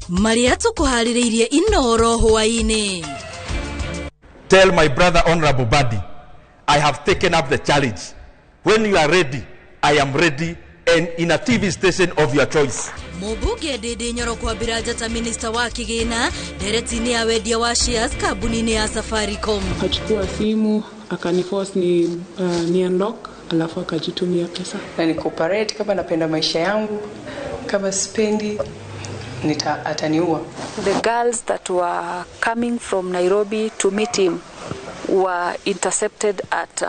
Maria tukuhaririirie Inoro hwaini. Tell my brother Honorable Badi, I have taken up the challenge. When you are ready, I am ready, and in a TV station of your choice. Mubuge Ndindi Nyoro kwambira njata minister wa kigina deretini ya wedia wa shares kabunini ya Safaricom. Akachukua simu akaniforce ni unlock alafu akajitumia pesa. Na ni cooperate kama napenda maisha yangu, kama spendi ataniua. The girls that were coming from Nairobi to meet him were intercepted at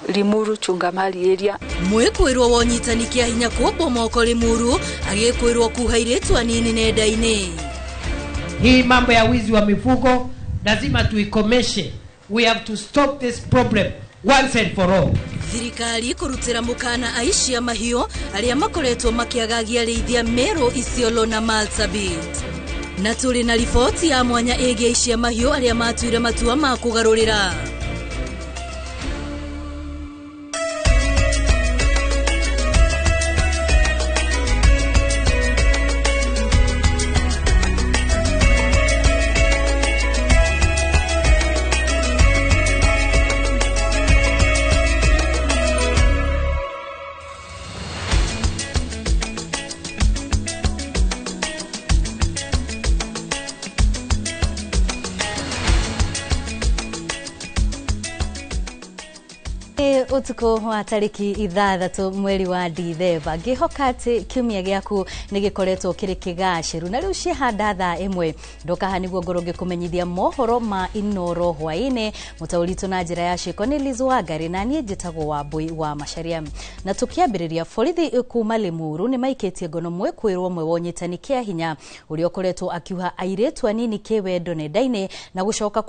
Limuru Chungamali area. Mwekwirwo wonyitanikia hinya kubomoka Limuru agekwirwo kuhairetwa nini nenda-ini. Hii mambo ya wizi wa mifugo lazima tuikomeshe. We have to stop this problem once and for all. Thirikari kurutira mukana aishi ya mahio aria makoretwo makiagagia leithia Meru, Isiolo na Marsabit. Na tuli na ripoti ya mwanya egia aishi ya mahio aria matuire matua ma kugarurira. Utuko wa tariki 6 mweri wa Dithemba ngihokati kiumia giaku nigikoretwo kiri kigashiru na riu cihanda thaa imwe ndokaha niguo ngoroge kumenyithia mohoro ma Inoro hwaini mutauritu na njira ya ciko ni Liz Wangari na nie njitagwo Wambui wa Macharia na tukiambiriria borithi kuma Limuru ni maikitie ngono mwekwirwo mwe wonyitani kia hinya uria ukoretwo akiuha airetu anini kiwendo nenda-ini na gucoka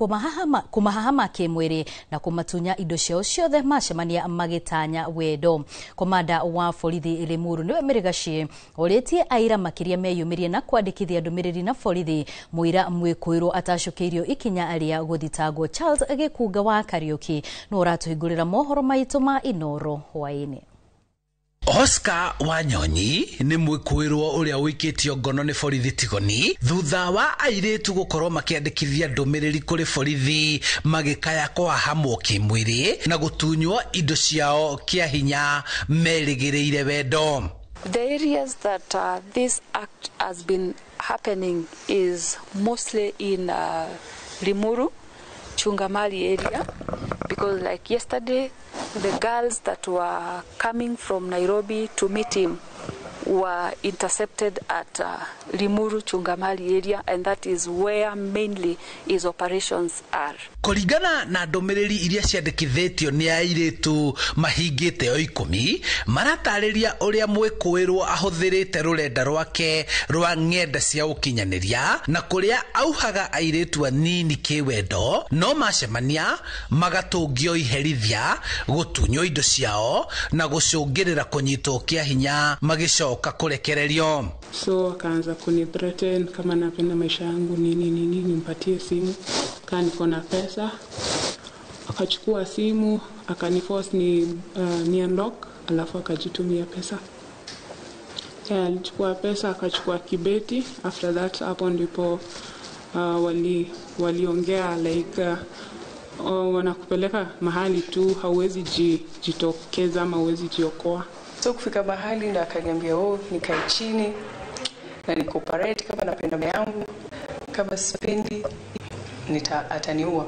kumahahama kimwiri na kumatunya indo ciao ciothe macemania magitanya wendo. Komanda wa borithi Limuru niwe Mirigashi oretie aira makiria meyumirie na kwandikithia ndumiriri na borithi muira mwekwirwo atacukeirio ikinya aria guthitangwo. Charles Agikuga wa Kariuki no ratuhingurira mohoro maitu ma Inoro hwaini. Oscar Wanyonyi ni mwekwirwo uria wikitio ngono ni borithi Tigoni thutha wa airetu gukorwo makiandikithia ndumiriri kuri borithi magikaya kwa hamwo kimwiri na gutunywo indo ciao kia hinya merigireire wendo. The areas that this act has been happening is mostly in Limuru Chungamali area, because like yesterday the girls that were coming from Nairobi to meet him were intercepted at Limuru Chungamali area, and that is where mainly his operations are. Kuringana na ndumiriri iria ciandikithitio ni airetu mahingite o 10 maratariria uria mwekwirwo ahuthirite rurenda rwake rwa ng'enda cia ukinyaniria na kuria auhaga airetu anini kiwendo no macemania magatungio iherithia gutunyo indo ciao na gucungirira kunyitwo kia hinya magicoka kurekererio. So akaanza kunithreaten kama napenda maisha yangu nini nimpatie simu kama niko na pesa. Akachukua simu akaniforce ni unlock alafu akajitumia pesa. Alichukua pesa akachukua kibeti. After that hapo ndipo waliongea like wanakupeleka mahali tu hauwezi jitokeza ama hauwezi jiokoa. So kufika mahali na akaniambia nikae chini na ni cooperate kama napenda maisha yangu, kama spendi ataniua.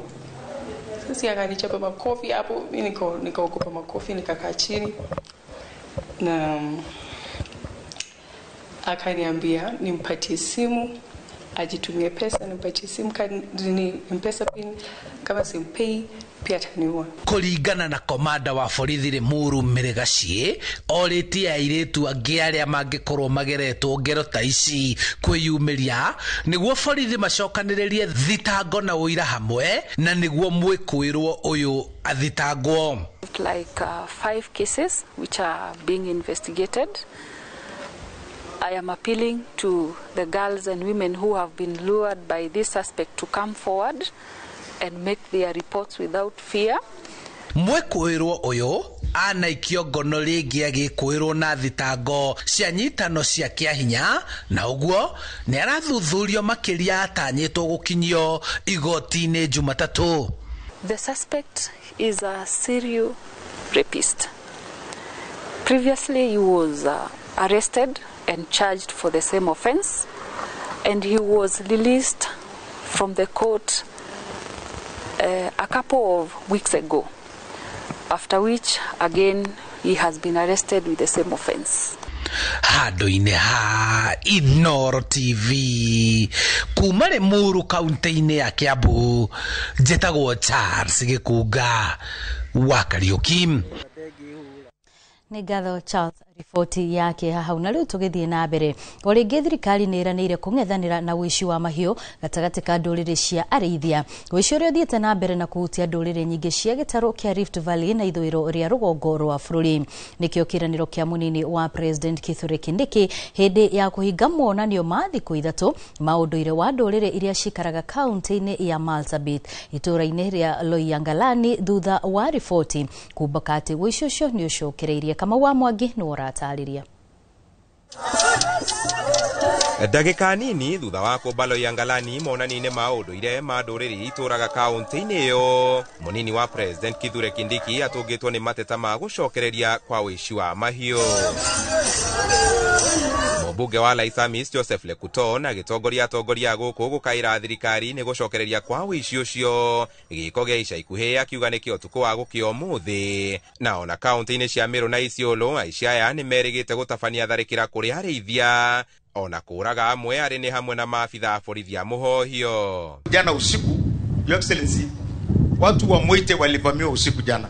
Sasa akanichapa makofi hapo, mimi nikaogopa makofi, nikakaa chini na akaniambia nimpatie simu ajitumie pesa, nimpatie simu ni mpesa pin, kama simpei pia ataniua. Kuringana na komanda wa borithi Limuru Mirigashi oretie airetu angi aria mangikorwo mageretwo ngero ta ici kwiyumiria niguo borithi macokaniririe thitango na uira hamwe na niguo mwekwirwo uyu athitangwo. Like 5 cases which are being investigated. I am appealing to the girls and women who have been lured by this suspect to come forward and make their reports without fear. Mwikuirwo uyu anaikio ngono ringi agikuirwo na thitango cia nyitano cia kiahinya, na uguo ni arathuthurio makiria atanyitwo gukinyio igoti-ini Jumatatu. The suspect is a serial rapist. Previously he was arrested and charged for the same offense, and he was released from the court a couple of weeks ago, after which again he has been arrested with the same offense. Handu-ini ha Inoro TV kuma Limuru kaunti-ini ya Kiambu, njĩtagwo Charles Gikunga wa Kariuki. Nĩ ngatho Charles riboti yake hau. Na rĩu tũgĩthiĩ na mbere, o rĩngĩ thirikari nĩ ĩranĩire kũng'ethanĩra na ũici wa mahiũ gatagatĩ ka ndũrĩrĩ cia arĩithia. Ũici ũrĩa ũthiĩte na mbere na kũhutia ndũrĩrĩ nyingĩ cia gĩtarũ kĩa Rift Valley na ithũĩro rĩa rũgongo rwa bũrũri. Nĩkĩo kĩranĩro kĩa mũnini wa President Kithure Kindiki hĩndĩ ya kũhinga monanio ma thikũ ithatũ ma ũndũire wa ndũrĩrĩ iria cikaraga kaunti-inĩ ya Marsabit itũũra-inĩ rĩa Loiyangalani thutha wa riboti kumbũka atĩ ũici ũcio nĩ ũcokereirie. Kama wa Mwangi nĩ ũratarĩria. Ndagĩka nini thutha wa kũmba Loiyangalani monani-inĩ ma ũndũire ma ndũrĩrĩ itũũraga kaunti-inĩ ĩyo, mũnini wa President Kithure Kindiki atũngĩtwo nĩ mateta ma gũcokereria kwa ũici wa mahiũ. Mũmbunge wa Laisamis Joseph Lekuton agĩtongoria atongoria gũkũ gũkaĩra thirikari nĩ gũcokereria kwa ũici ũcio, gĩko gĩa ica ikuhĩ akiuga nĩkĩo ũtukũ wa gũkĩa ũmũthĩ. Na ona kaunti-inĩ cia Meru na Isiolo aici aya nĩ merĩgĩte gũtabania tharĩkĩra kũrĩ arĩithia, ona kũraga amwe arĩ nĩ hamwe na maafitha a borithi a mũhohio. Jana usiku, Your Excellency, watu wa Mwite walivamiwa usiku jana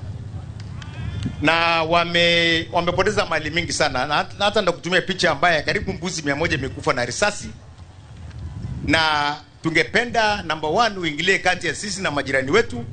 na wamepoteza mali mingi sana, na hata ndo kutumia picha ambaye karibu mbuzi 100 imekufa na risasi. Na tungependa number 1 uingilie kati ya sisi na majirani wetu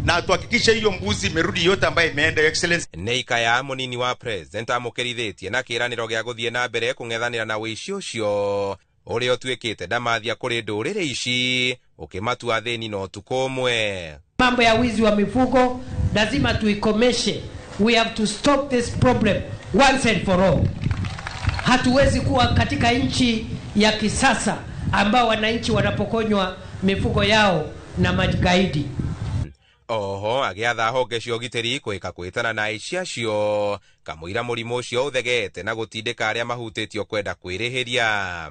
na tuhakikishe hiyo mbuzi imerudi yote ambaye imeenda. Your Excellency, Neika ya mũnini wa President amũkĩrithĩtie na kĩranĩro gĩa gũthiĩ na mbere kũng'ethanĩra na ũici ũcio ũrĩa ũtuĩkĩte ndamathia kũrĩ ndũrĩrĩ ici ũkĩmatua thĩni na ũtukũ ũmwe. Mambo ya wizi wa mifugo lazima tuikomeshe. We have to stop this problem once and for all. Hatuwezi kuwa katika nchi ya kisasa ambao wananchi wanapokonywa mifugo yao na magaidi. Oho agĩatha honge cia ũgitĩri kwĩka kwĩtana na aici acio, kamũira mũrimũ ũcio ũthegete na gũtindĩka arĩa mahutĩtio kwenda kwĩrĩhĩria.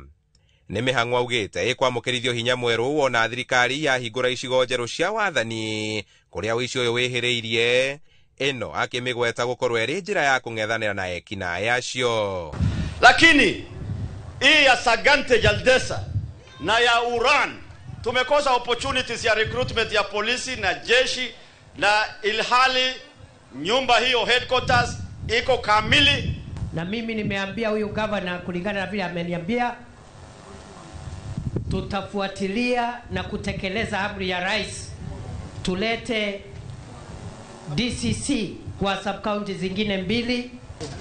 Nĩ mĩhang'o augĩte ĩkwamũkĩrithio hinya mwerũ wona thirikari yahingũra icigo njerũ cia wathani kũrĩa ũici ũyũ wĩhĩrĩirie, ĩno akĩmĩgweta gũkorwo ĩrĩ njĩra ya kũng'ethanĩra na ekinaĩ acio. Lakini hii ya Sagante Jaldesa na ya Uran tumekosa opportunities ya recruitment ya polisi na jeshi, na ilhali nyumba hiyo headquarters iko kamili. Na mimi nimeambia huyu governor, kulingana na vile ameniambia, tutafuatilia na kutekeleza amri ya rais, tulete DCC kwa sub county zingine 2.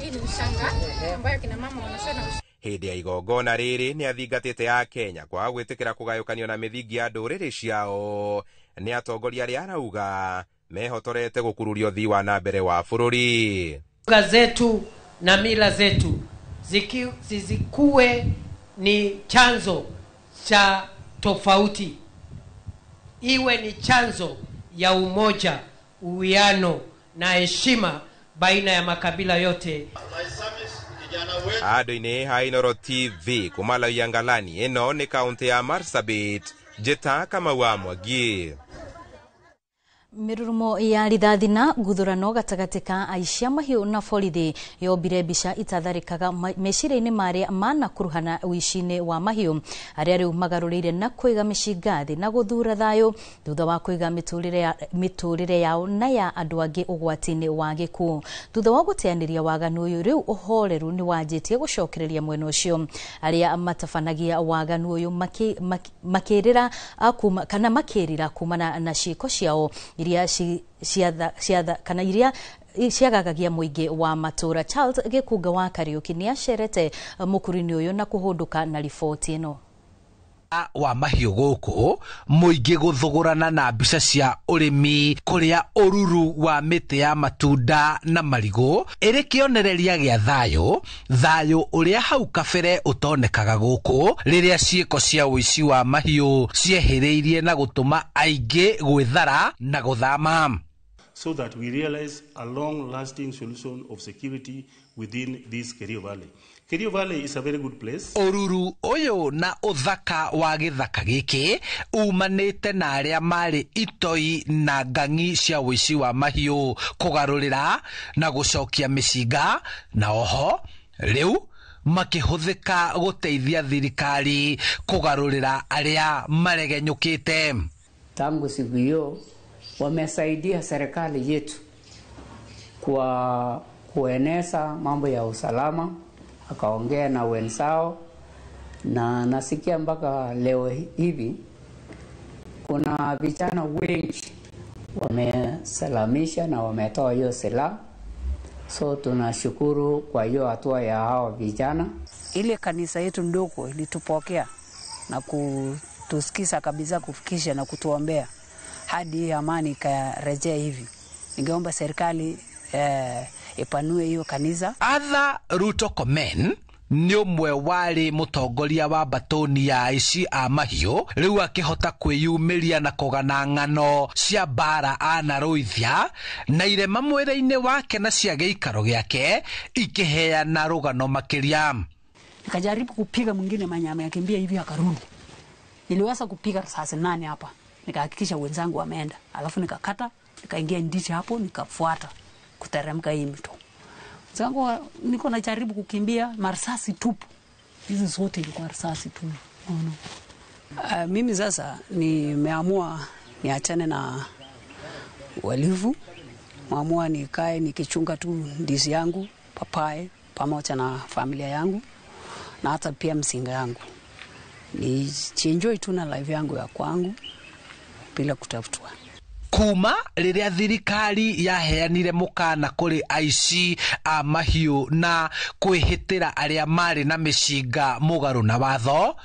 Hii ni ushanga ambayo kina mama wanasema. Hĩndĩ ya igongona rĩrĩ nĩ athingatĩte a Kenya kwa gwĩtĩkĩra kũgayũkanio na mĩthingi ya ndũrĩrĩ ciao, nĩ atongoria arĩa arauga mehotorete gũkururia ũthii wa na mbere wa bũrũri. Lugha zetu na mila zetu zisikuwe ni chanzo cha tofauti, iwe ni chanzo ya umoja, uwiano na heshima baina ya makabila yote. Handũ-inĩ ha Inoro TV kuma Loiyangalani, ĩno nĩ kaunti ya Marsabit, njĩta Kamau wa Mwangi. Mirurumo ya rithathi na guthurano gatagatĩ ka aici a mahiũ na borithi yombire mbica itatharĩkaga meciria-inĩ marĩa manakuruhana ũici-inĩ wa mahiũ, arĩa rĩu magarũrĩire na kũiga mĩcinga thĩ na gũthura thayũ thutha wa kũiga mĩtũrĩre yao na ya andũ angĩ ũgwati-inĩ wa gĩkuũ. Thutha wa gũteanĩria waganu ũyũ, rĩu ũhoreru nĩ wanjĩtie gũcokereria mwena ũcio. Arĩa matabanagia waganu ũyũ makĩrĩra kana makĩrĩra kumana na ciĩko ciao iria kana iria ciagagagia mũingĩ wa matũra. Charles Gikunga wa Kariuki nĩ acerete mũkũri-inĩ ũyũ na kũhũndũka na riboti ĩno. wa mahiũ gũkũ mũingĩ gũthogorana na mbica cia ũrĩmi kũrĩa ũruru wa mĩtĩ ya matunda na marigũ ĩrĩ kĩonereria gĩa thayũ ũrĩa hau kabere ũtonekaga gũkũ rĩrĩa ciĩko cia ũici wa mahiũ ciehĩrĩirie na gũtũma aingĩ gwĩthara na gũthama. So that we realize a long-lasting solution of security within this Kerio Valley. Kerio Valley is a very good place. Ururu ũyũ na ũthaka wa gĩthaka gĩkĩ umanĩte na arĩa marĩ itoi na ngang'i cia ũici wa mahiũ kũgarũrĩra na gũcokia mĩcinga na oho rĩu makĩhũthĩka gũteithia thirikari kũgarũrĩra arĩa maregenyũkĩte. Tangu siku hiyo wamesaidia serikali yetu kwa kueneza mambo ya usalama, akaongea na wenzao, na nasikia mpaka leo hivi kuna vijana wengi wamesalamisha na wametoa hiyo silaha. So tunashukuru kwa hiyo hatua ya hao vijana. Ile kanisa yetu ndogo ilitupokea na kutusikiza kabisa, kufikisha na kutuombea hadi amani ikarejea hivi. Ningeomba serikali ipanue hiyo kanisa. Atha Ruto Komen nĩ ũmwe warĩ mũtongoria wa batoni ya aici a mahiũ rĩu akĩhota kwĩyumĩria na kũgana ng'ano cia mbara anarũithia na irema mwĩrĩ-inĩ wake na cia gĩikaro gĩake ikĩheana rũgano makĩria. Nikajaribu kupiga mwingine mwenye amekimbia hivi akarudi. Niliweza kupiga risasi 8 hapa. Nikahakikisha wenzangu wameenda. Alafu nikakata, nikaingia ndichi hapo, nikafuata kuteremka hii mto. Zangu niko najaribu kukimbia, marisasi tupu. Hizi zote ilikuwa risasi tu. Mimi sasa nimeamua niachane na walivu. Maamua nikae nikichunga tu ndizi yangu, papai pamoja na familia yangu na hata pia msinga yangu. Ni enjoy tu na life yangu ya kwangu bila kutafutwa. Kuma rĩrĩa thirikari yaheanire mũkana kũrĩ aici a mahiũ na kwĩhĩtĩra arĩa marĩ na mĩcinga mũgarũ na watho,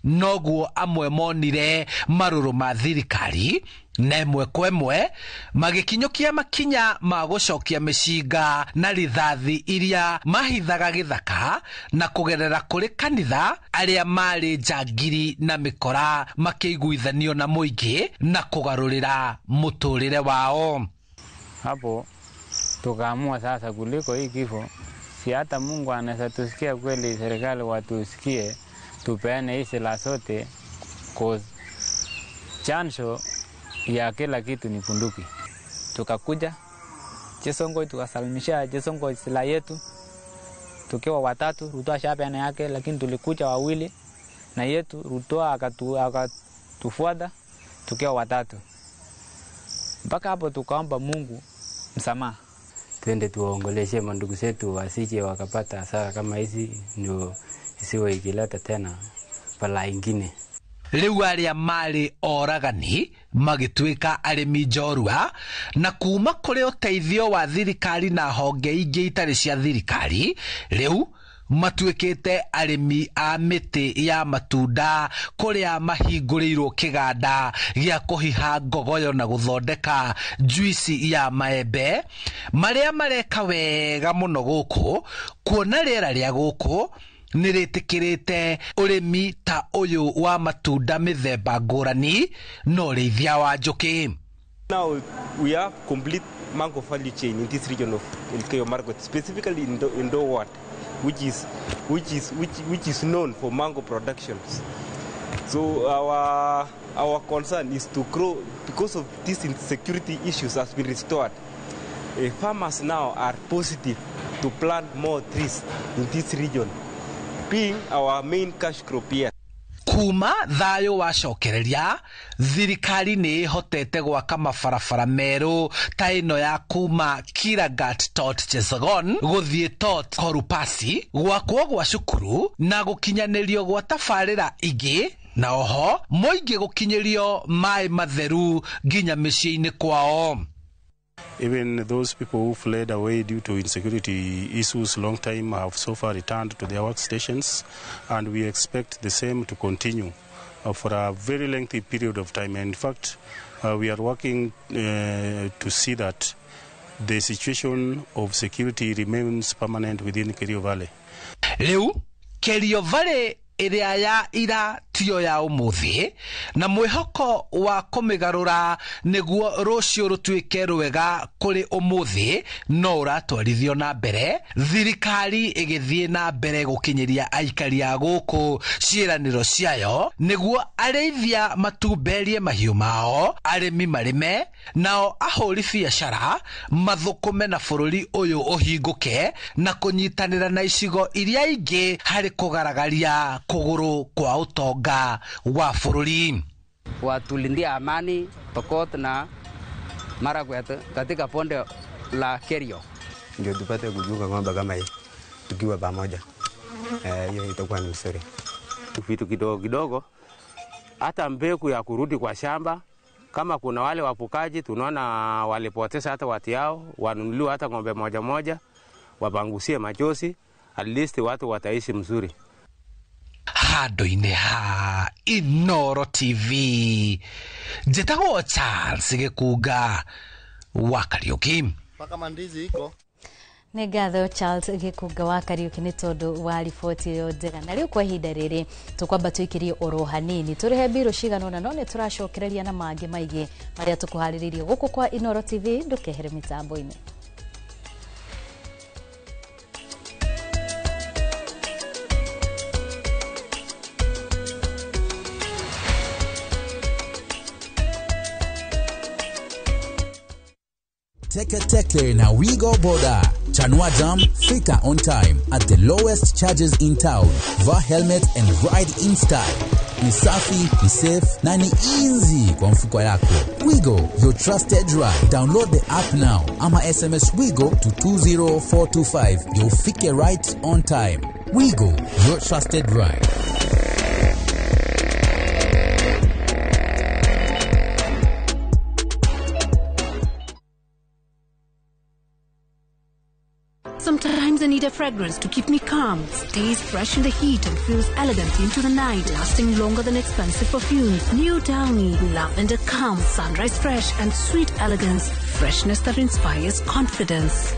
noguo amwe monire marũrũ ma thirikari na ĩmwe kwa ĩmwe magĩkinyũkia makinya ma gũcokia mĩcinga na rithathi iria mahithaga gĩthaka na kũgerera kũrĩ kanitha arĩa marĩ njangiri na mĩkora makĩiguithanio na mũingĩ na kũgarũrĩra mũtũrĩre wao. Hapo tukaamua sasa kuliko hii kifo, si hata Mungu anaweza tusikia kweli, serikali watusikie tupeane hii silaha zote, cause chanzo ya kila kitu ni bunduki. Tukakuja Chesongo tukasalimisha Chesongo silaha yetu tukiwa watatu. Ruto ashapeana yake, lakini tulikuja wawili na yetu. Ruto akatufuata tukiwa watatu. Mpaka hapo tukaomba Mungu msamaha, twende tuwaongoleshe mandugu zetu wasije wakapata hasara kama hizi, ndio isiwe ikileta tena bala ingine. Rĩu arĩa marĩ oragani magĩtuĩka arĩmi njorua na kuma kũrĩ ũteithio wa thirikari na honge ingĩ itarĩ cia thirikari, rĩu matuĩkĩte arĩmi a mĩtĩ ya matunda kũrĩa mahingũrĩirwo kĩganda gĩa kũhiha ngogoyo na gũthondeka juici ya maembe, marĩa mareka wega mũno gũkũ, kuona rĩera rĩa gũkũ nĩrĩtĩkĩrĩte ũrĩmi ta ũyũ wa matunda mĩthemba ngũrani na ũrĩithia wa njũkĩ. Now we have complete mango value chain in this region of Elgeyo Marakwet, specifically in Dowat, which is known for mango productions. So our concern is to grow, because of these insecurity issues has been restored. Farmers now are positive to plant more trees in this region, being our main cash crop here. Kuma thayũ wacokereria, thirikari nĩ ĩhotete gwaka mabarabara merũ ta ĩno ya kuma Kiragat Tot Chesagon gũthiĩ Tot Korupasi, gwakwo gwa cukuru na gũkinyanĩrio gwa tabarĩra ingĩ, na oho mũingĩ gũkinyĩrio maĩ matheru nginya mĩciĩ-inĩ kwao. Even those people who fled away due to insecurity issues long time have so far returned to their workstations, and we expect the same to continue for a very lengthy period of time. And in fact, we are working to see that the situation of security remains permanent within Kerio Valley. Leo, Kerio Valley iria ya ira tio ya umuthi na mwihoko wa kumigarura niguo rucio rutuike rwega kuri umuthi no uratwarithio na mbere thirikari igithie na mbere gukinyiria aikari a guku ciiraniro ciayo niguo areithia matumberie mahiu mao arimi marime nao ahuri biacara mathukume na bururi uyu uhinguke na kunyitanira na icigo iria ingi hari kugaragaria kuguru kwa utonga wa bururi. Watulindia amani Pokot na Marakwet katika bonde la Kerio, ndio tupate kujuka ng'ombe kama hii tukiwa pamoja. Hiyo itakuwa ni mzuri. Vitu kidogo kidogo, hata mbegu ya kurudi kwa shamba. Kama kuna wale wapukaji tunaona walipoteza hata watu yao, wanunuliwa hata ng'ombe moja moja, wapangusie machozi, at least watu wataishi mzuri. Handu-inĩ ha Inoro TV njĩtagwo Charles Gĩkunga wa Kariuki. Paka mandizi iko nĩ ngatho Charles Gĩkunga wa Kariuki nĩ tondũ wa riboti ĩyo njega. Na rĩu kwa ihinda rĩrĩ tũkwamba tũikirie oro hanini tũrĩhe mbirũ cigana ũna, no nĩ tũracokereria na mangĩ maingĩ marĩa tũkũharĩrĩirie gũkũ kwa Inoro TV. Ndũkehere mĩtambo-inĩ. Teke na Wigo Boda. Chanua Jam, fika on time at the lowest charges in town. Vaa helmet and ride in style. Ni safi, ni safe, na ni easy kwa mfuko yako. Wigo, your trusted ride. Download the app now. Ama SMS Wigo to 20425. You'll fike right on time. Wigo, your trusted ride. Sometimes I need a fragrance to keep me calm, stays fresh in the heat and feels elegant into the night, lasting longer than expensive perfumes. New Downy, lavender calm, sunrise fresh and sweet elegance, freshness that inspires confidence.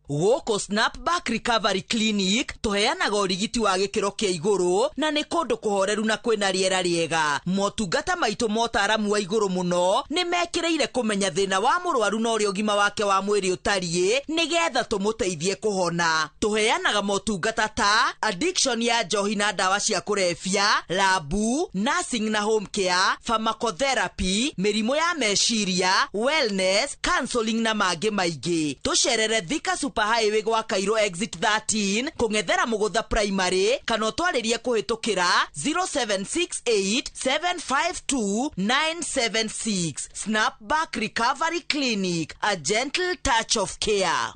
Woko Snapback Recovery Clinic tuheanaga urigiti wa gikiro kia iguru na ni kundu kuhoreru na kwina riera riega. Motungata maitu motaramu wa iguru muno ni mekireire kumenya thina wa murwaru na uri ugima wake wa mwiri utarie nigetha tumuteithie kuhona. Tuheanaga motungata ta addiction ya njohi na dawa cia kurebia, labu, nursing na home care, pharmacotherapy, mirimu ya meciria, wellness, counseling na mangĩ maingĩ. Tucerere Thika Highway gwa Cairo exit 13 kungethera Mugutha primary kana twaririe kuhitukira 0768752976. Snapback Recovery Clinic, a gentle touch of care.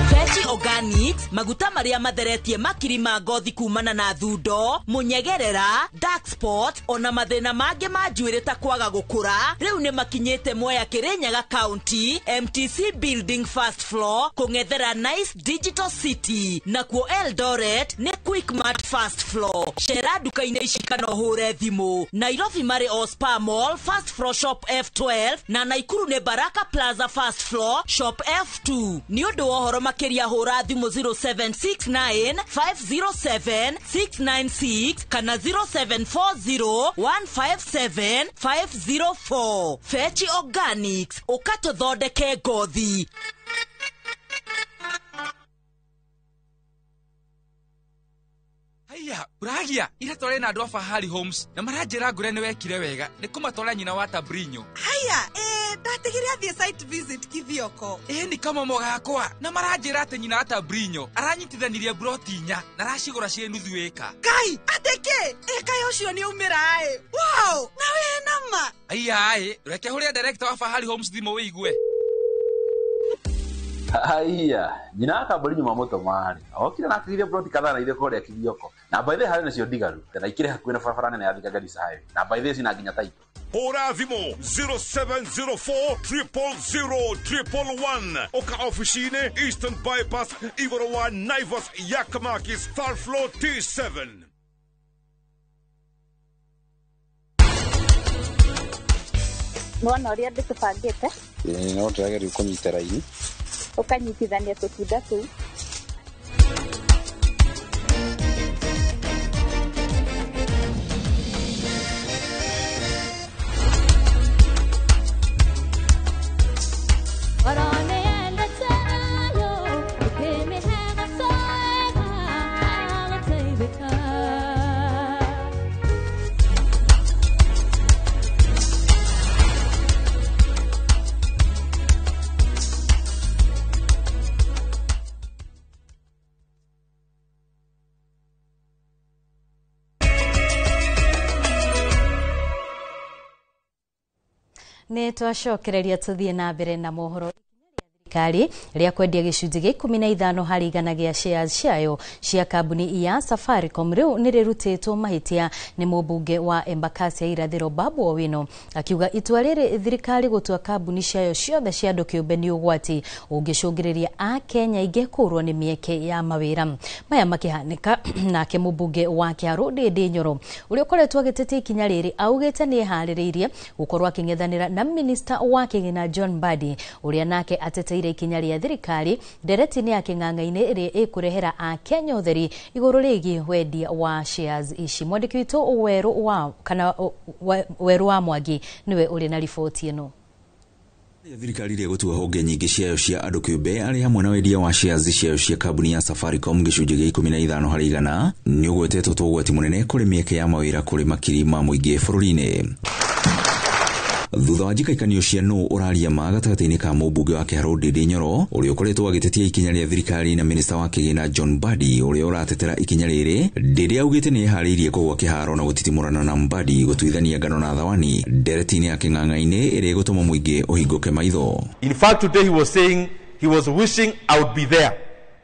Veggie Organics, maguta maria matheretie makiri ma ngothi kumana na thundo, munyegerera, dark spot, ona mathina mangĩ ma njuĩrĩ ta kwaga gũkũra. Rĩu nĩ makinyĩte Mwea Kirinyaga County, MTC Building first floor, kung'ethera Nice Digital City. Nakuo Eldoret nĩ Quickmart first floor. Cera duka-inĩ ici kana ũhũre thimũ. Nairobi marĩ Ospa Mall first floor shop F12 na Naikuru nĩ Baraka Plaza first floor shop F2. Nĩ ũndũ wa ũhoro makĩria hũra thimũ 0769507696 kana 0740157504. Veggie Organics, ukatũthondeke ngothi. Haya, uragia ira tore na andũ Fahari Homes na maranjĩra ngure nĩ wekire wega nĩ kũmatwara nyina wa Tabrinyo. Haya, ndatigire athie site visit Kithioko. Ni kama mogakwa na maranjĩra atĩ nyina wa Tabrinyo aranyitithanirie broti 4 na aracigũra cie nuthu eka. Kai, ateke, kayo cio nĩ umĩra Wow, na we nama. Haya, reke huria director wa Fahari Homes thimo wĩigue. Haya, nyina wa Tabrinyo mamoto mari. Okire na akigire broti kadhaa na ile kore ya Kithioko. Na by the way hari nacio ndigaru, tena ikire hakuĩ na barabara nene ya Thika Garissa Highway. Na by the way sina nginya title. Hora thimo 0704 000 Oka officine Eastern Bypass Igorowa Naivas Yakamakis Third Floor T7. Mwana ũrĩa ndĩtũbangĩte no tũrageria kũnyita raini ũkanyitithania tũtunda tũu Nĩ twacokereria tũthiĩ na mbere na mohoro thirikari rĩa kwendia gĩcunjĩ gĩa 15 harĩ igana gĩa shares ciayo cia kambuni ya Safaricom rĩu nĩ rĩrutĩtwo mahĩtia nĩ mũmbunge wa Embakasi ya irathĩro Babu Owino akiuga itua rĩrĩ thirikari gũtua kambuni ciayo ciothe cia andũ kĩũmbe nĩ ũgwati ũngĩcũngĩrĩria a Kenya ingĩ kũrwo nĩ mĩeke ya mawĩra maya makĩhanĩka nake mũmbunge wa Kiaru Ndindi Nyoro ũrĩa ũkoretwo agĩtetia ikinya rĩrĩ augĩte nĩ eharĩrĩirie gũkorwo akĩng'ethanĩra na minister wa kĩgĩna John Mbadi ũrĩa nake ateteire ikinya rĩa thirikari ndereti-inĩ ya kĩng'ang'a-inĩ ĩrĩa ĩkũrehera a Kenya ũtheri igũrũ rĩgiĩ wendia wa shares ici. Mwandĩki witũ Weru wa Mwangi niwe ũrĩ na riboti ĩno. Thirikari rĩa gũtua honge nyingĩ ciayo cia andũ kĩũmbe arĩ hamwe na wendia wa shares ciayo cia kambuni ya Safaricom gĩcunjĩ gĩa 15 harĩ igana nĩ ũgwetetwo ũgwati mũnene kũrĩ mĩeke ya mawĩra kũrĩ makiri ma mũingĩ bũrũri-inĩ. Thutha wa njikaikanio cia nũ ũraria ma gatagatĩ-inĩ ka mũmbunge wa Kiaru Ndindi Nyoro ũrĩa ũkoretwo agĩtetia ikinya rĩa thirikari na minista wa kĩgĩna John Mbadi ũrĩa ũratetera ikinya rĩrĩ, Ndindi augĩte nĩ eharĩirie kũgwa kĩharo na gũtitimũrana na Mbadi gũtuithania ngano na thawani ndereti-inĩ ya kĩng'ang'a-inĩ ĩrĩa ĩgũtũma mũingĩ ũhingũke maitho. In fact, today he was saying he was wishing I would be there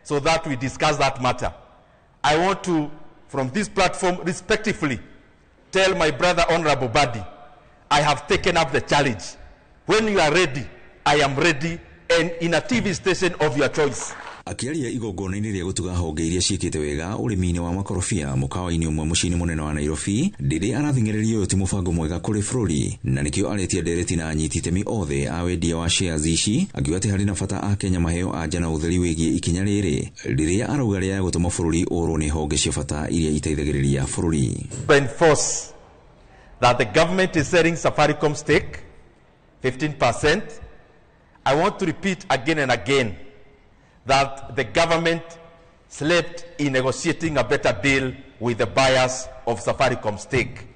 so that we discuss that matter. I want to, from this platform, respectively tell my brother Honorable Mbadi, I have taken up the challenge. When you are ready, I am ready, and in a TV station of your choice. Akiaria igongona-inĩ rĩa gũtuga honge iria ciĩkĩte wega ũrĩmi-inĩ wa makorobia mũkawa-inĩ ũmwe mũciĩ-inĩ mũnene wa Nairobi, Ndindi arathing'ĩrĩria ũyũ ti mũbango mwega kũrĩ bũrũri na nĩkĩo aretia ndereti na anyiti itemi othe a wendia wa shares ici akiuga atĩ harĩ na bata a Kenya maheo anja na ũtheri wĩgiĩ ikinya rĩrĩ rĩrĩa arauga rĩa gũtũma bũrũri ũrwo nĩ honge cia bata iria iteithagĩrĩria bũrũri. Enforce that the government is selling Safaricom stake 15%. I want to repeat again and again that the government slept in negotiating a better deal with the buyers of Safaricom stake.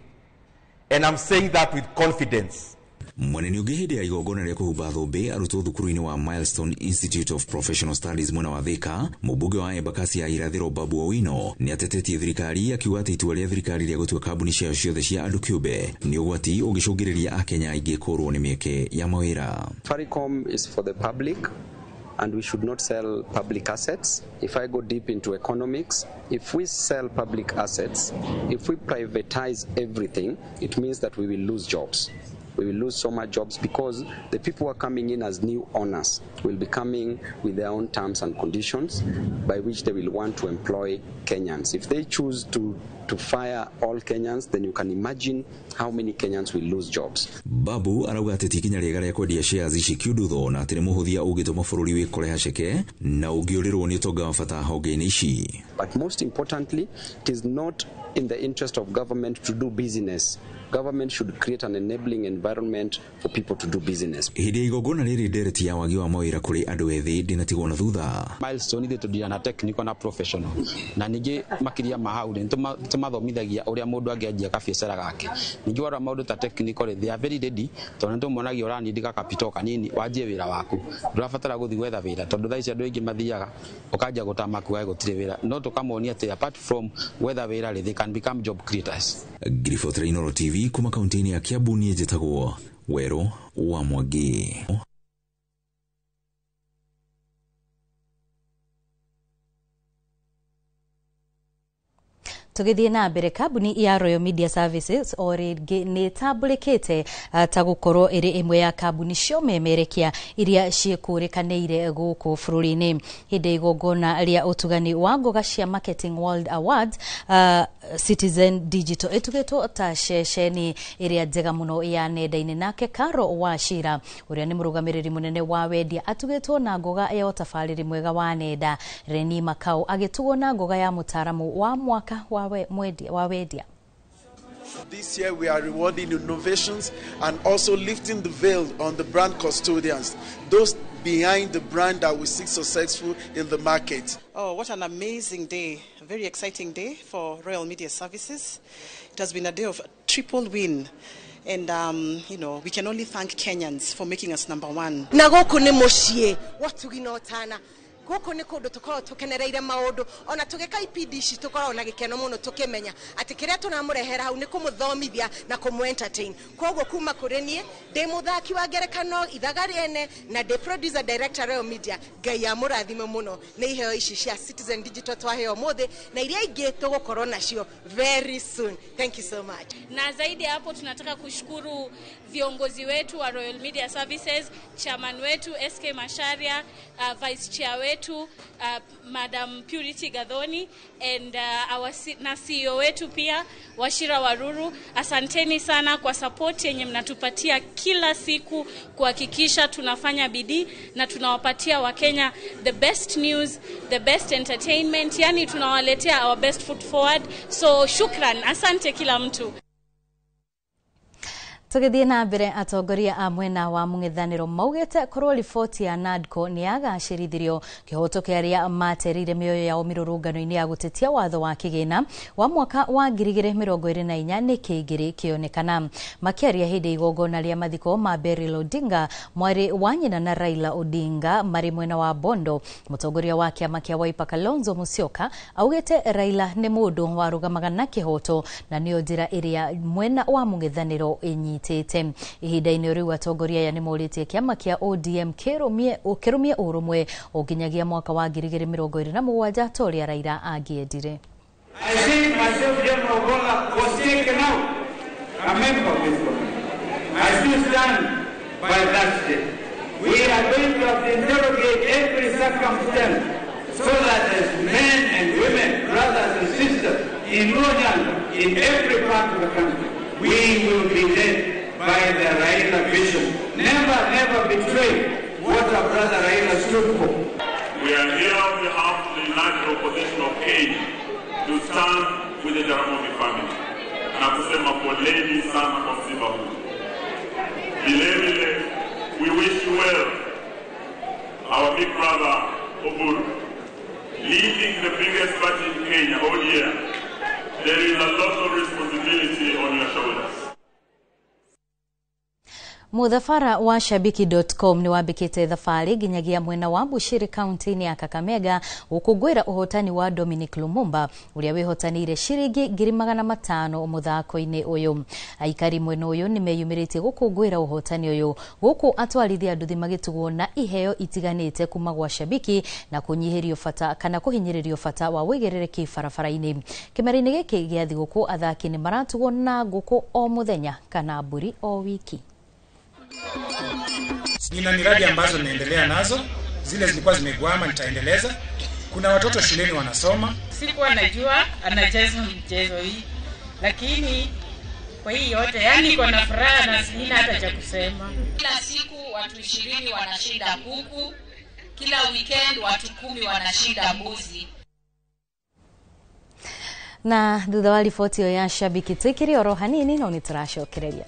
And I'm saying that with confidence. Mweneni ũngĩ hĩndĩ ya igongona rĩa kũhumba thũmbĩ arutwo thukuru-inĩ wa Milestone Institute of Professional Studies mwena wa Thika, mũmbunge wa Embakasi ya irathĩro Babu Owino nĩ atetetie thirikari akiuga atĩ itua rĩa thirikari rĩa gũtua kambuni ciayo ciothe cia andũ kĩũmbe nĩ ũgwati ũngĩcũngĩrĩria a Kenya aingĩ kũrwo nĩ mĩeke ya mawĩra. Safaricom is for the public and we should not sell public assets. If I go deep into economics, if we sell public assets, if we privatize everything, it means that we will lose jobs. We will lose so much jobs because the people who are coming in as new owners will be coming with their own terms and conditions by which they will want to employ Kenyans. If they choose to fire all Kenyans, then you can imagine how many Kenyans will lose jobs. Babu arauga atĩ tikinya rĩega rĩa kwendia shares ici kiũndũtho na atĩ nĩ mũhũthia ũngĩtũma bũrũri wĩkore haceke na ũngĩũrĩrwo nĩ ũtonga wa bata honge-inĩ ici. But most importantly, it is not in the interest of government to do business. Government should create an enabling environment for people to do business. Hĩndĩ ya igongona rĩrĩ ndereti ya wagi wa mawĩra kũrĩ andũ ethĩ ndĩnatigwo na thutha. Milestone ithe tũndia na technical na professional. Na ningĩ makiria ma hau tũmathomithagia ũrĩa mũndũ angĩanjia kabiacara gake. Ningĩ wara maũndũ ta technical they are very ready tondũ tũmonagia ũranindika capital kanini wanjie wĩra waku. Ndũrabatara gũthiĩ gwetha wĩra tondũ thaa ici andũ aingĩ mathiaga ũkanjia gũtamaku wae gũtirĩ wĩra. No tũkamonia atĩ apart from gwetha wĩra they can become job creators. Grifo Trainoro TV kuma kaunti-inĩ ya Kiambu niĩ njĩtagwo Weru wa Mwangi. Tugithie na mbere kambuni ya Royal Media Services origi ni tabulikite ta gukorwo iri imwe ya kambuni cio memerekia iria ciikurikanire guku bururi-ini hindi igongona ria utugani wa ngoga cia Marketing World Awards. Citizen Digital etugitwo ta ceceni iria njega muno ya nenda-ini, nake Karo Wachira uria ni murugamiriri munene wa wendia atugitwo na ngoga ya utafariri mwega wa nenda. Reni Makau agitugwo na ngoga ya mutaramu wa mwaka wa wendia. This year we are rewarding innovations and also lifting the veil on the brand custodians, those behind the brand that we see successful in the market. Oh, what an amazing day, a very exciting day for Royal Media Services. It has been a day of triple win. And, we can only thank Kenyans for making us number one. Nagoku ni mushie, watu ginotana. Goko ni kundu tukoro tukenereire maundu ona tugeka IPD ici tukoro na gikeno muno tukimenya ati kiria tunamurehera hau ni kumuthomithia na kumu entertain. Koguo kuma kuri nie ndi muthaki wa ngerekano ithaga riene na ndi producer director Royal Media, ngai ya murathime muno ni iheo ici cia Citizen Digital twaheo mothe na iria ingi tugukorwo nacio very soon. Thank you so much. Na zaidi hapo tunataka kushukuru viongozi wetu wa Royal Media Services, chairman wetu SK Masharia, vice chair wetu Madam Purity Gadhoni, and our CEO wetu pia Wachira Waruru. Asanteni sana kwa support yenye mnatupatia kila siku kuhakikisha tunafanya bidii na tunawapatia Wakenya the best news, the best entertainment, yani tunawaletea our best foot forward. So shukran, asante kila mtu. Tugithie na mbere atongoria a mwena wa mung'ethaniro maugite korwo riboti ya NADCO ni agacirithirio kihoto kiaria materire mioyo ya mirurungano-ini ya gutetia watho wa kigina wa mwaka wa 2024 ni kiingiri kionekana. Makiaria hindi igongona ria mathiko ma Beryl Odinga mwari wa nyina na Raila Odinga mari mwena wa Bondo, mutongoria wa kiama kia Wiper Kalonzo Musyoka augite Raila ni mundu warugamaga na kihoto na nio njira iria mwena wa mung'ethaniro inyitite. Ihinda-ini riu atongoria ya nimuritie kiama kia ODM kirumie urumwe uginyagia mwaka wa 2027 toria Raila angiendire. I think myself, General Ogola, was taken out, a member of this body. I still stand by that state. We are going to have to interrogate every circumstance so that as men and women, brothers and sisters, in Rwanda, in every part of the country, we will be led by the Raila vision. Never betray what our brother Raila stood for. We are here on behalf of the united opposition of Kenya to stand with the Jaramogi family. Na kusema poleni sana kwa msiba huu. Vilevile, we wish you well, our big brother Oburu, leading the biggest party in Kenya all year. There is a lot of responsibility on your shoulders. Muthafara wa Shabiki.com ni wambikite thafari ginyagia mwena wa Bushiri kaunti-ini ya Kakamega ukugwira uhotani wa Dominic Lumumba uria wihotanire shiringi 500,000 muthako-ini uyu. Aikari mwena uyu ni meyumiritie gukugwira uhotani uyu guku atwarithia anduthi magitugwo na iheo itiganite kuma gwa Shabiki na kunyihirio fata kana kuhinyiririo fata wa wigerereki barabara-ini. Kimera-ini giki gia thiguku athaki ni maratugwo na nguku o muthenya kana mburi o wiki. Nina miradi ambazo naendelea nazo, zile zilikuwa zimegwama nitaendeleza. Kuna watoto shuleni wanasoma. Sikuwa najua anacheza mchezo hii, lakini kwa hii yote yani niko na furaha na sina hata cha kusema. Kila siku watu 20 wanashinda kuku, kila weekend watu 10 wanashinda mbuzi. Na thutha wa riboti ya Shabiki twikiri oro hanini no nituracokereria.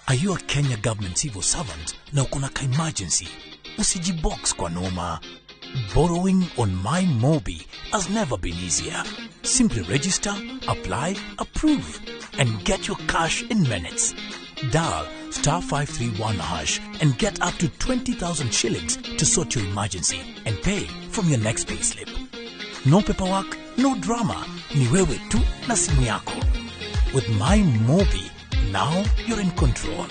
Are you a Kenya government civil servant na uko na emergency? Usijibox kwa noma. Borrowing on MyMobi has never been easier. Simply register, apply, approve, and get your cash in minutes. Dial *531# and get up to 20,000 shillings to sort your emergency and pay from your next payslip. No paperwork, no drama. Ni wewe tu na simu yako. With MyMobi, Now you're in control.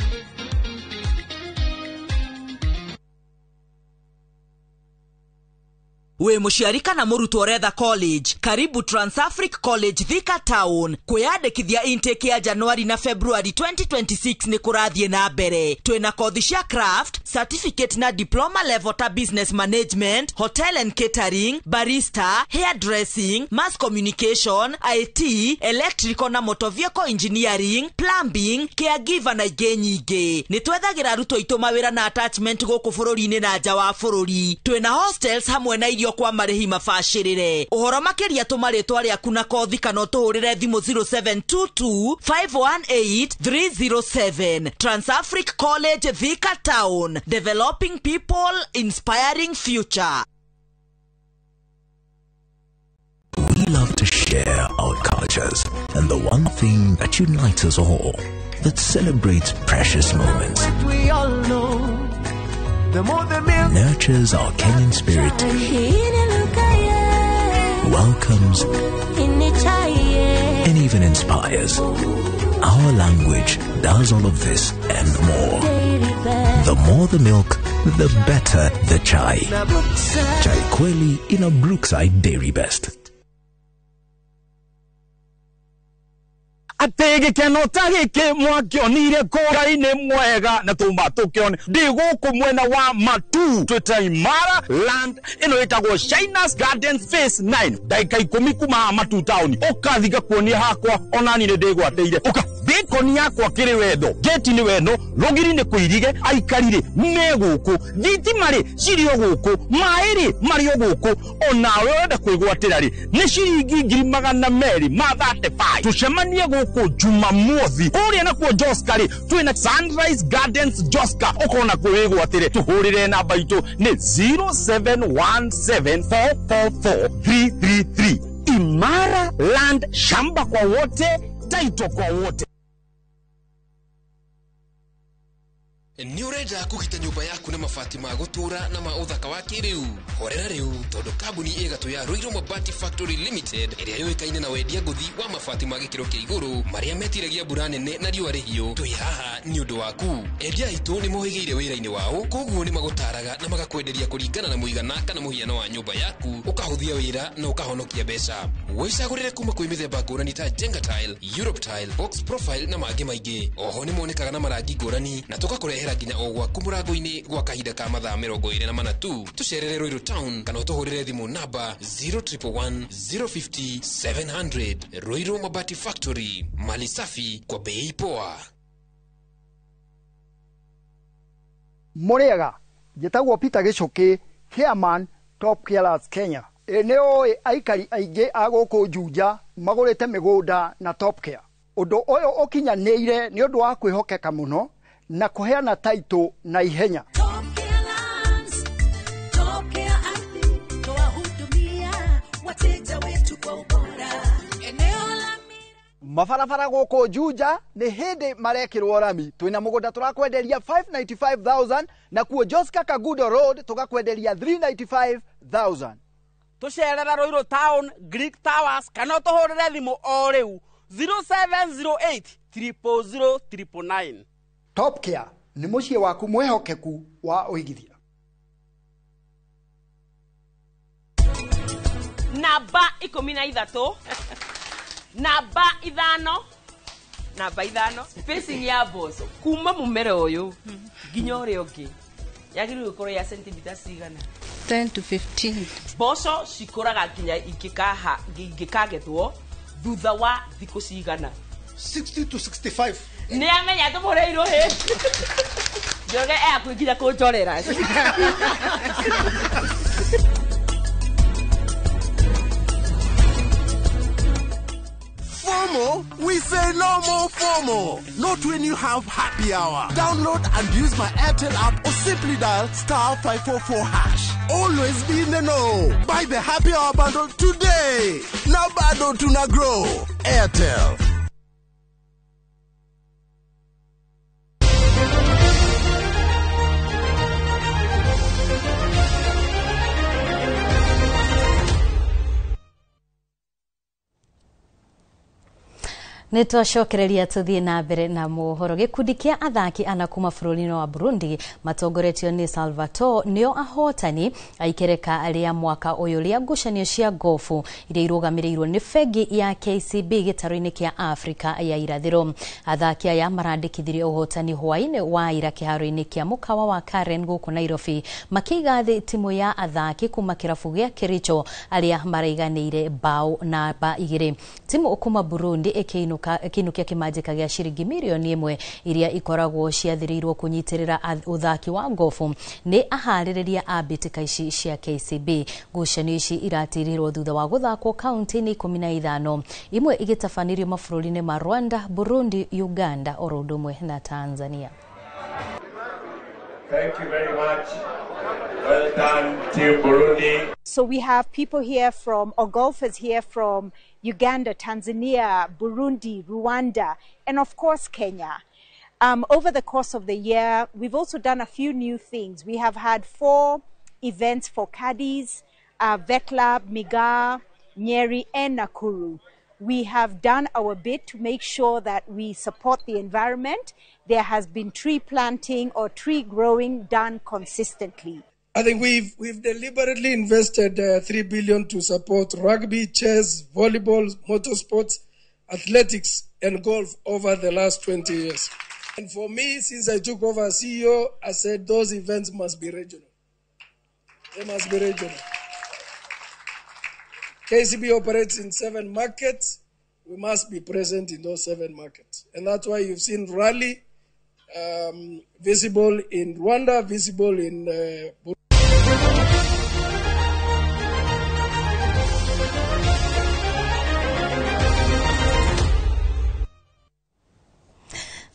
We mushiarika na murutwo retha college, karibu Transafric College Thika Town. Kwiyandikithia intake ya January na February 2026 ni kurathie na mbere. Twina kothi cia craft, certificate na diploma level ta business management, hotel and catering, barista, hairdressing, mass communication, IT, electrical na motor vehicle engineering, plumbing, caregiver na ingĩ nyingĩ. Ni twethagira arutwo aitũ mawĩra na attachment gũkũ bũrũri-inĩ na nja wa bũrũri. Twina hostels hamwe na irio kwa marĩhi mabacĩrĩre. Ũhoro makĩria tũmarĩtwa rĩaku na kothi kana ũtũhũrĩre thimũ 0722 518 307. Transafric College Thika Town, developing people, inspiring future. We love to share our cultures, and the one thing that unites us all, that celebrates precious moments, We all know the more the milk, nurtures our Kenyan spirit, welcomes and even inspires. Our language does all of this and more. The more the milk, the better the chai. Chai Kweli in a Brookside Dairy Best. Atege kenota gike mwakionire kora-ine mwega na tuma tukione ndi guku mwena wa Matu twita Imara land ino itagwo Shinas Gardens Phase 9 daika 10 kuma Matu town ukathiga kuonia hakwa onani ni ndigwateire uka bikoni yakwa kiri wendo geti ni wendo rogiri ni kuirige aikarire meguku thitimari cirio guku mairi mario guku onawe wenda kwigwatira ri ni ciringi 235 tucemanie guku Jumamothi uria na kwa Joska ri twina Sunrise Gardens Joska ukona kwigwatire tuhurire namba itu ni 0717444333. Imara land, shamba kwa wote, taito kwa wote. Ni urenda kugita nyumba yaku na mabati ma gutura na ma uthaka wa kiriu horera riu tondu kambuni igatu ya Ruiru Mabati Factory Limited iria yoikaine na wendia nguthi wa mabati ma gikiro kia iguru maria metiragia mbura nene na riua rihio twi haha ni undu waku. Endia itu ni mohigeire wira-ini wao koguo ni magutaraga na magakwenderia kuringana na muigana kana muhiano wa nyumba yaku ukahuthia wira na ukahonokia mbeca. Wicagurire kuma kwi mithemba ngurani ta Jenga Tile, Europe Tile, Box Profile na mangi maingi. Oho ni monekaga na marangi ngurani na tugakurehera nginya ogwa kumurango-ini gwa kahinda ka mathaa 24 tu. Tucerere Ruiru Town kana utuhurire thimu namba 0111 050 700. Ruiru Mabati Factory, mali safi kwa bei poa. Muriega njitagwo Peter Gicuki, Chairman Top Carers Kenya. Eneo aikari aingĩ a gũkũ Juja magũrĩte mĩgũnda na Top Care. Ũndũ ũyũ ũkinyanĩire nĩ ũndũ wa kwĩhokeka mũno na kuheana taito na ihenya. Mabarabara gũkũ Juja nĩ hĩndĩ marekĩrwo rami. Twĩna mũgũnda tũrakwenderia 595,000 na kuo Joska Kagudo Road tũgakwenderia 395,000. Tucerera Ruiru Town, Greek Towers kana ũtũhũrĩre thimũ o rĩu 0708 000 999. Top Care ni muciĩ waku mwehokeku wa uigithia. Namba 13 namba 5 namba 5 spacing ya boso kuma mumera uyu nginya uria ungi yagiriwe gũkorwo ya centimeters cigana 10 to 15. Boso cikũraga nginya ingĩkagethwo thutha wa thikũ cigana 60 to 65. Ni amenya tumureirwo he joge kwingira kunjorera. FOMO, we say no more FOMO. Not when you have happy hour. Download and use my Airtel app or simply dial *544#. Always be in the know. Buy the happy hour bundle today. Now bado tuna grow. Airtel. Nitwacokereria tuthie na mbere na mohoro. Gikundi kia athaki ana kuma bururi wa Burundi matongoretio ni Salvatore nio ahotani aikereka aria mwaka uyu ria ngucanio cia gofu iria irugamirirwo ni fegi ya KCB gitaro-ini kia Afrika ya irathiro. Athaki aya marandikithirie uhotani hwaine wa ira kiharo-ini kia mukawa wa Karen guku Nairobi makigathi timu ya athaki kuma kirabu gia Kericho aria maraiganire bao na ba igiri. Timu kuma Burundi ikinukia kimajika gia shiringi milioni 1 iria ikoragwo ciathirirwo kunyitirira uthaki wa gofu ni ahaririria a bitika ici cia KCB. Ngucanio ici iratirirwo thutha wa guthakwo kaunti-ini 15 imwe igitabanirio mabũrũri-inĩ ma Rwanda, Burundi, Uganda, Orudumwe na Tanzania. Thank you very much. Well done, Team Burundi. So we have people here from, or golfers here from Uganda, Tanzania, Burundi, Rwanda, and of course Kenya. Over the course of the year, we've also done a few new things. We have had 4 events for caddies, Vetlab, Migaa, Nyeri, and Nakuru. We have done our bit to make sure that we support the environment. There has been tree planting or tree growing done consistently. I think we've deliberately invested 3 billion to support rugby, chess, volleyball, motorsports, athletics, and golf over the last 20 years. And for me, since I took over as CEO, I said those events must be regional. They must be regional. KCB operates in 7 markets. We must be present in those 7 markets. And that's why you've seen Rally visible in Rwanda, visible in Burundi.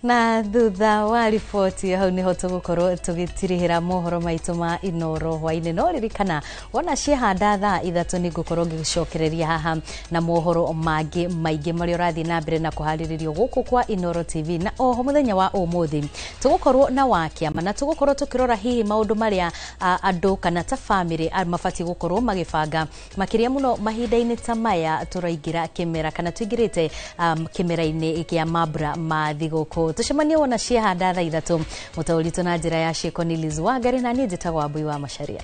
Na thutha wa ripoti hau niho tugukorwo tugitirihira mohoro maitu ma Inoro hwaine no ririkana wona ciehanda thaa 3 ni ngukorwo ngicokereria haha na mohoro mangi maingi mari urathi na mbere na kuhariririo guku kwa Inoro TV na oho muthenya wa umuthi tugukorwo na wakiama na tugukorwo tukirora hihi maundu maria andu kana ta family mabati gukorwo magibanga makiria muno mahinda-ini ta maya turaingira kimera kana tuingirite kimera-ini kia mabra ma thiguku tucemanie wona ciehanda thaa 3 mutaurito na njira ya Sheko Niliz Wangari na niĩ njĩtagwo Abui wa Macharia.